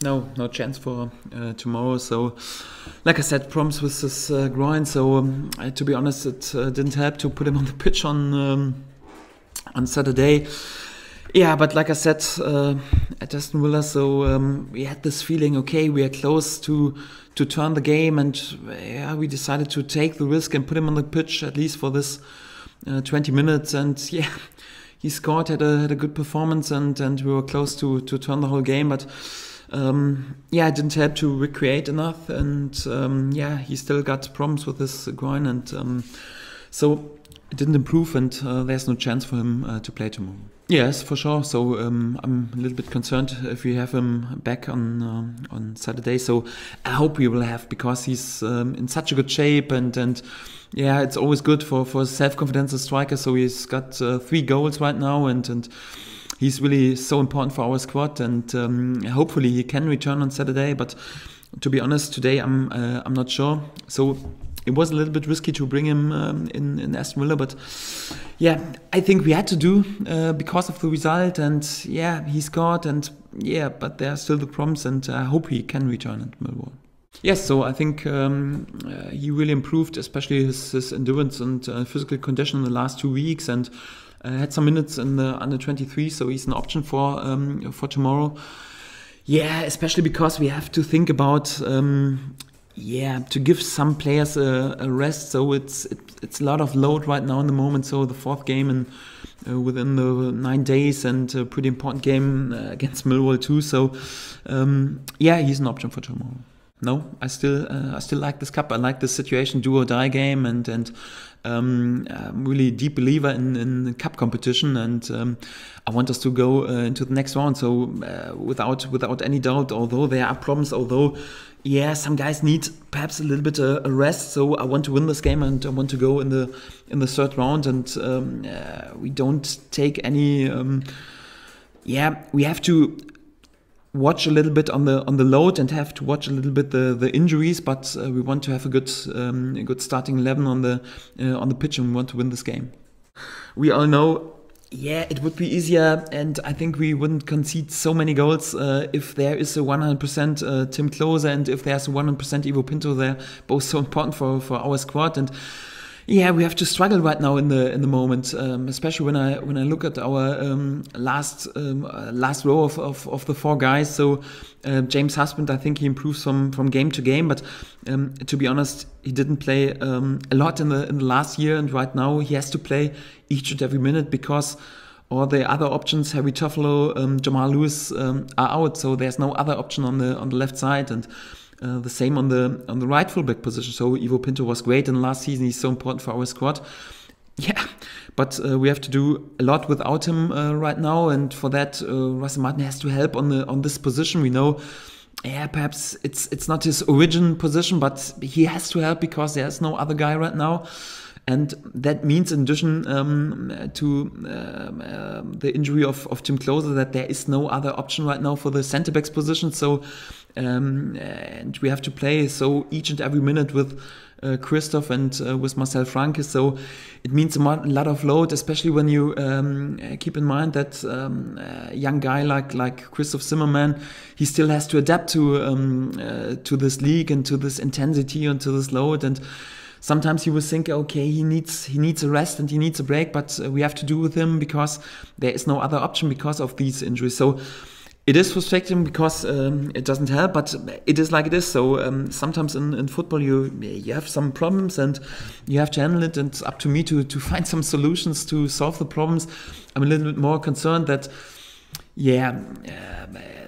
no chance for tomorrow. So, like I said, problems with this groin. So, to be honest, it didn't help to put him on the pitch on Saturday. Yeah, but like I said, at Aston Villa, so we had this feeling, okay, we are close to turn the game, and we decided to take the risk and put him on the pitch at least for this 20 minutes, and he scored, had a good performance, and we were close to turn the whole game, but it didn't help to recreate enough, and he still got problems with his groin, and so it didn't improve, and there's no chance for him to play tomorrow. Yes, for sure. So I'm a little bit concerned if we have him back on Saturday. So I hope we will have, because he's in such a good shape, and it's always good for self-confidence as striker. So he's got 3 goals right now, and he's really so important for our squad. And hopefully he can return on Saturday. But to be honest, today I'm not sure. So it was a little bit risky to bring him in Aston Villa, but I think we had to do because of the result, and he scored, and but there are still the problems, and I hope he can return at Millwall. Yes, so I think he really improved, especially his endurance and physical condition in the last 2 weeks, and had some minutes in the under 23, so he's an option for tomorrow. Especially because we have to think about to give some players a rest. So it's a lot of load right now in the moment. So the 4th game within the 9 days, and a pretty important game against Millwall too. So he's an option for tomorrow. No, I still like this cup. I like this situation, do or die game, and I'm really a deep believer in cup competition, and I want us to go into the next round. So without any doubt, although there are problems, some guys need perhaps a little bit a rest. So I want to win this game, and I want to go in the 3rd round, and we don't take any. We have to watch a little bit on the load, and have to watch a little bit the injuries. But we want to have a good starting 11 on the pitch, and we want to win this game. We all know. It would be easier, and I think we wouldn't concede so many goals if there is a 100% Tim Klose, and if there's a 100% Ivo Pinto. They're both so important for our squad, and we have to struggle right now in the moment, especially when I look at our last row of the 4 guys. So James Husband, I think he improves from game to game, but to be honest, he didn't play a lot in the last year, and right now he has to play each and every minute because all the other options, Harry Toffolo, Jamal Lewis, are out. So there's no other option on the left side, and the same on the right fullback position. So Ivo Pinto was great in the last season. He's so important for our squad. But we have to do a lot without him right now, and for that Russell Martin has to help on this position. We know, perhaps it's not his origin position, but he has to help because there's no other guy right now. And that means, in addition to the injury of Tim Klose, that there is no other option right now for the centre-backs position. So, and we have to play so each and every minute with Christoph and with Marcel Franke. So it means a lot of load, especially when you keep in mind that a young guy like Christoph Zimmermann, he still has to adapt to this league and to this intensity and to this load. And sometimes you will think, okay, he needs a rest and he needs a break, but we have to do with him because there is no other option because of these injuries. So it is frustrating because it doesn't help, but it is like it is. So sometimes in football you have some problems and you have to handle it, and it's up to me to find some solutions to solve the problems. I'm a little bit more concerned that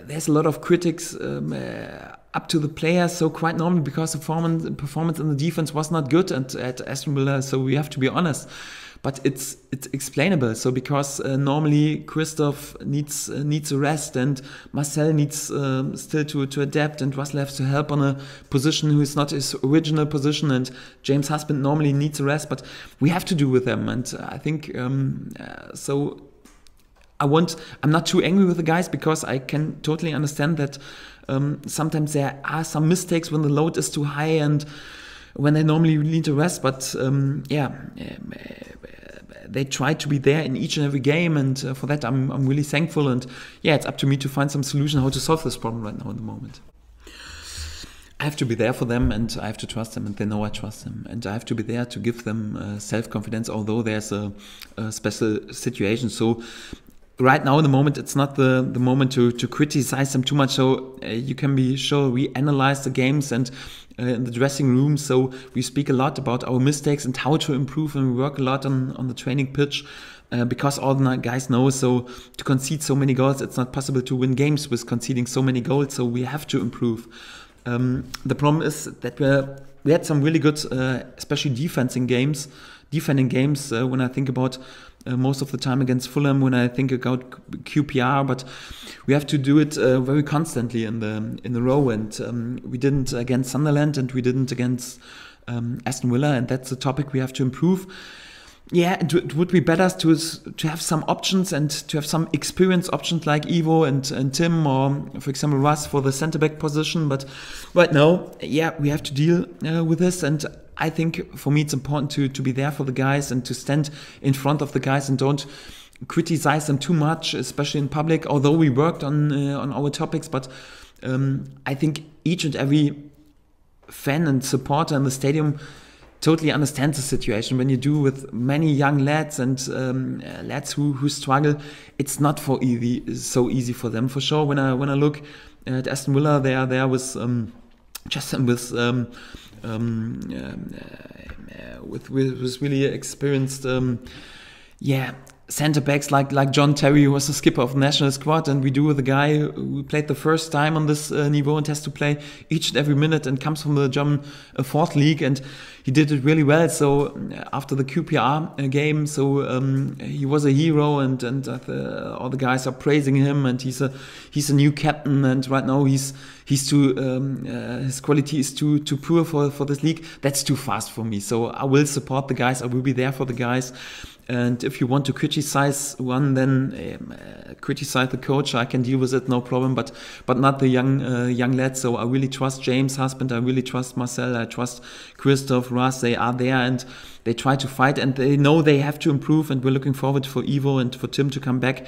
there's a lot of critics up to the players, so quite normally because the performance in the defense was not good at Aston Villa, so we have to be honest. But it's explainable. So because normally Christoph needs a rest, and Marcel needs still to adapt, and Russell has to help on a position who is not his original position, and James Husband normally needs a rest, but we have to do with them. And I think so. I'm not too angry with the guys because I can totally understand that sometimes there are some mistakes when the load is too high and when they normally need a rest. But they try to be there in each and every game, and for that I'm really thankful. And yeah, it's up to me to find some solution how to solve this problem right now in the moment. I have to be there for them, and I have to trust them, and they know I trust them, and I have to be there to give them self-confidence, although there's a special situation. So right now in the moment, it's not the moment to criticize them too much. So you can be sure we analyze the games, and in the dressing room, so we speak a lot about our mistakes and how to improve, and we work a lot on the training pitch. Because all the guys know, so to concede so many goals, it's not possible to win games with conceding so many goals, so we have to improve. The problem is that we had some really good, especially defending games. When I think about most of the time against Fulham, when I think about QPR, but we have to do it very constantly in the row. And we didn't against Sunderland, and we didn't against Aston Villa, and that's a topic we have to improve. Yeah, it would be better to have some options and to have some experienced options like Ivo and Tim, or for example Russ for the centre-back position. But right now, yeah, we have to deal with this, and I think for me it's important to be there for the guys and to stand in front of the guys and don't criticize them too much, especially in public, although we worked on our topics. But I think each and every fan and supporter in the stadium totally understands the situation. When you do with many young lads and lads who struggle, it's not so easy for them, for sure. When I look at Aston Villa, there was Justin with really experienced centre backs like John Terry, who was the skipper of the national squad, and we do with a guy who played the first time on this niveau and has to play each and every minute and comes from the German fourth league, and he did it really well. So after the QPR game, so he was a hero, and all the guys are praising him, and he's a new captain, and right now his quality is too poor for this league. That's too fast for me. So I will support the guys. I will be there for the guys. And if you want to criticize one, then criticize the coach. I can deal with it, no problem. But not the young lads. So I really trust James' husband. I really trust Marcel. I trust Christoph, Russ. They are there and they try to fight, and they know they have to improve. And we're looking forward for Ivo and for Tim to come back.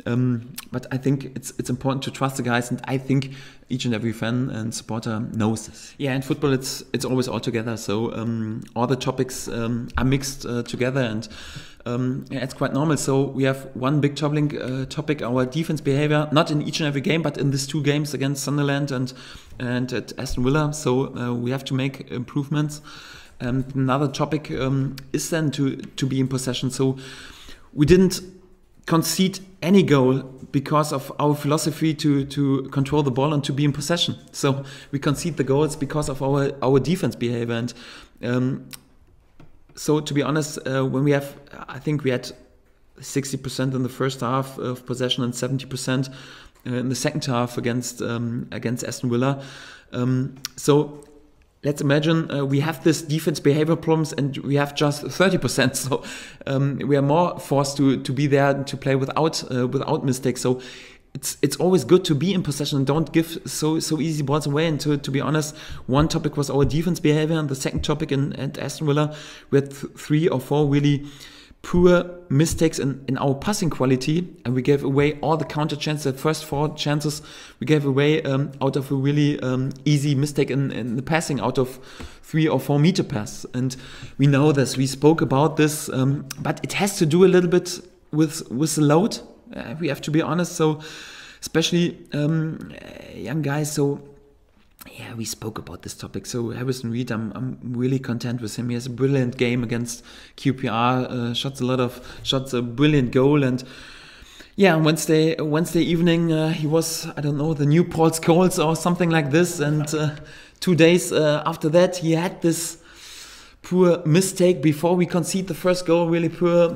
But I think it's important to trust the guys, and I think each and every fan and supporter knows this. Yeah, in football it's always all together. So all the topics are mixed together, and it's quite normal. So we have one big topic, our defense behavior, not in each and every game, but in these two games against Sunderland and at Aston Villa. So we have to make improvements. Another topic is then to be in possession. So we didn't concede any goal because of our philosophy to control the ball and to be in possession. So we concede the goals because of our defense behavior. And so to be honest, I think we had 60% in the first half of possession and 70% in the second half against Aston Villa. So let's imagine we have this defense behavior problems and we have just 30%. So we are more forced to be there to play without mistakes. So it's always good to be in possession and don't give so easy balls away. And to be honest, one topic was our defense behavior, and the second topic at Aston Villa, we had 3 or 4 really poor mistakes in our passing quality, and we gave away all the counter chances. The first 4 chances we gave away out of a really easy mistake in the passing, out of 3 or 4 meter pass. And we know this, we spoke about this, but it has to do a little bit with the load. We have to be honest. So especially young guys. So yeah, we spoke about this topic. So Harrison Reed, I'm really content with him. He has a brilliant game against QPR, shots a lot of shots, a brilliant goal. And yeah, on Wednesday evening, he was, I don't know, the new Paul Scholes or something like this. And 2 days after that, he had this poor mistake before we concede the first goal, really poor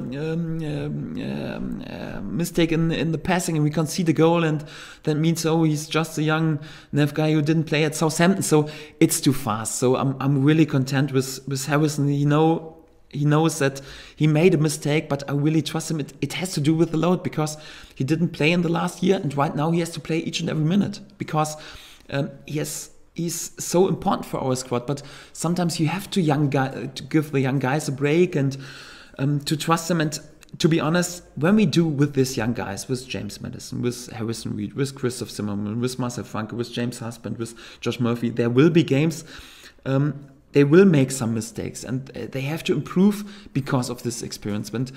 mistake in the passing, and we concede a goal, and that means he's just a young Nev guy who didn't play at Southampton, so it's too fast. So I'm really content with Harrison. He knows that he made a mistake, but I really trust him. It has to do with the load, because he didn't play in the last year, and right now he has to play each and every minute, because he's so important for our squad. But sometimes you have to give the young guys a break, and to trust them. And to be honest, when we do with these young guys, with James Maddison, with Harrison Reed, with Christoph Zimmermann, with Marcel Franke, with James Husband, with Josh Murphy, there will be games. They will make some mistakes, and they have to improve because of this experience. And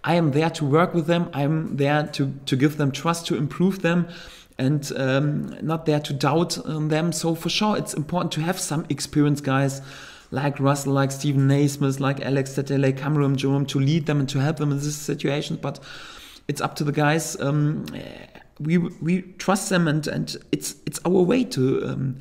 I am there to work with them. I'm there to give them trust, to improve them, and not there to doubt them. So for sure, it's important to have some experienced guys like Russell, like Stephen Naismith, like Alex Tedele, Cameron Jerome, to lead them and to help them in this situation. But it's up to the guys. We trust them, and it's our way to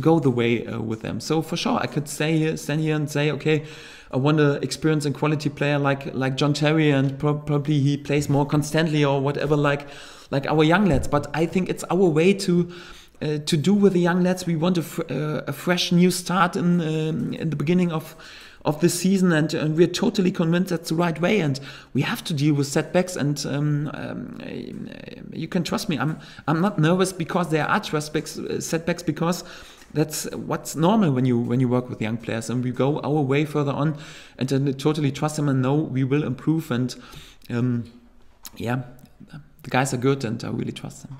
go the way with them. So for sure, I could stand here and say, okay, I want an experienced and quality player like John Terry, and probably he plays more constantly or whatever, like our young lads. But I think it's our way to do with the young lads. We want a fresh new start in the beginning of this season, and we're totally convinced that's the right way. And we have to deal with setbacks, and you can trust me. I'm not nervous because there are setbacks, because that's what's normal when you work with young players, and we go our way further on, and then totally trust them and know we will improve. And the guys are good, and I really trust them.